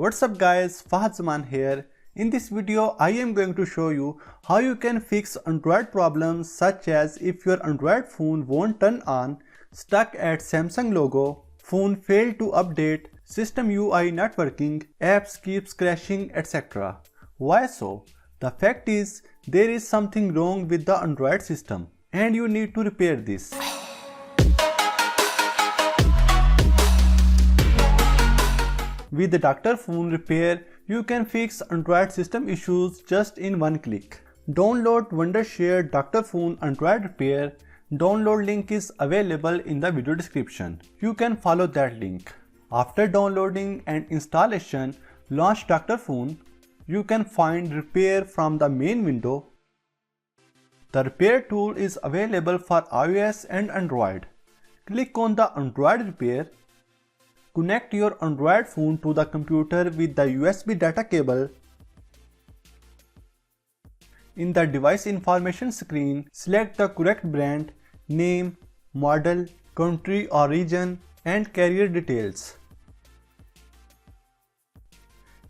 What's up guys, Fahad Zaman here. In this video, I am going to show you how you can fix Android problems such as if your Android phone won't turn on, stuck at Samsung logo, phone failed to update, system UI not working, apps keeps crashing, etc. Why so? The fact is, there is something wrong with the Android system and you need to repair this. With the Dr. Phone Repair, you can fix Android system issues just in one click. Download Wondershare Dr. Phone Android Repair. Download link is available in the video description. You can follow that link. After downloading and installation, launch Dr. Phone. You can find Repair from the main window. The Repair tool is available for iOS and Android. Click on the Android Repair. Connect your Android phone to the computer with the USB data cable. In the device information screen, select the correct brand, name, model, country or region, and carrier details.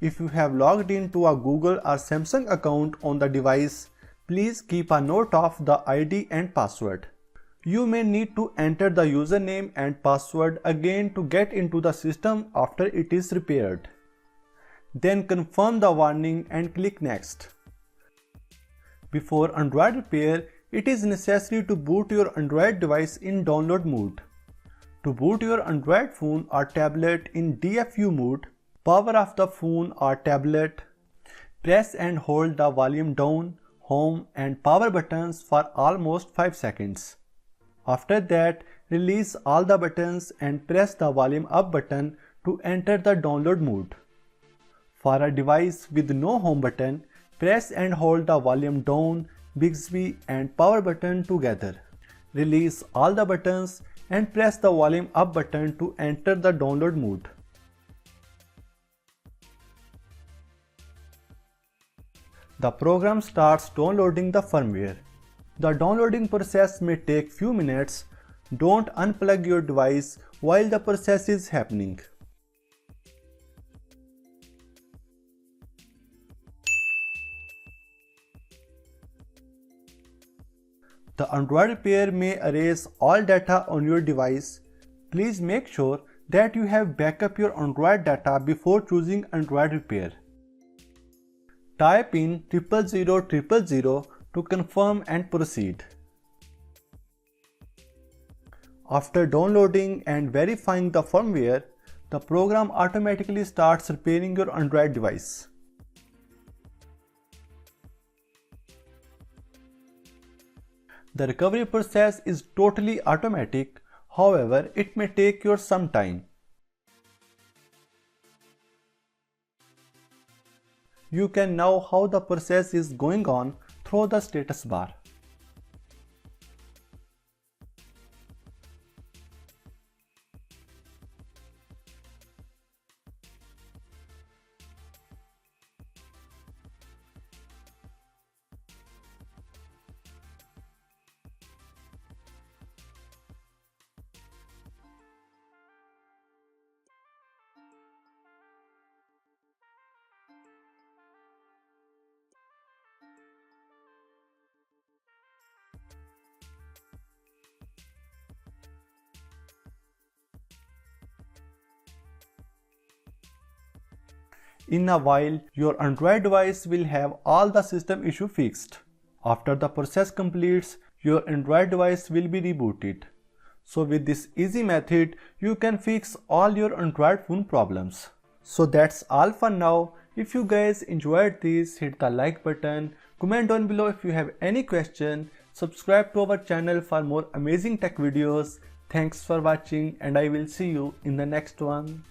If you have logged into a Google or Samsung account on the device, please keep a note of the ID and password. You may need to enter the username and password again to get into the system after it is repaired. Then confirm the warning and click Next. Before Android repair, it is necessary to boot your Android device in download mode. To boot your Android phone or tablet in DFU mode, power off the phone or tablet. Press and hold the volume down, home and power buttons for almost 5 seconds. After that, release all the buttons and press the volume up button to enter the download mode. For a device with no home button, press and hold the volume down, Bixby and power button together. Release all the buttons and press the volume up button to enter the download mode. The program starts downloading the firmware. The downloading process may take few minutes. Don't unplug your device while the process is happening. The Android repair may erase all data on your device. Please make sure that you have backup your Android data before choosing Android repair. Type in 00000 to confirm and proceed. After downloading and verifying the firmware, the program automatically starts repairing your Android device. The recovery process is totally automatic, however, it may take you some time. You can know how the process is going on through the status bar. In a while, your Android device will have all the system issue fixed. After the process completes, your Android device will be rebooted. So with this easy method, you can fix all your Android phone problems. So that's all for now. If you guys enjoyed this, hit the like button, comment down below if you have any question, subscribe to our channel for more amazing tech videos. Thanks for watching and I will see you in the next one.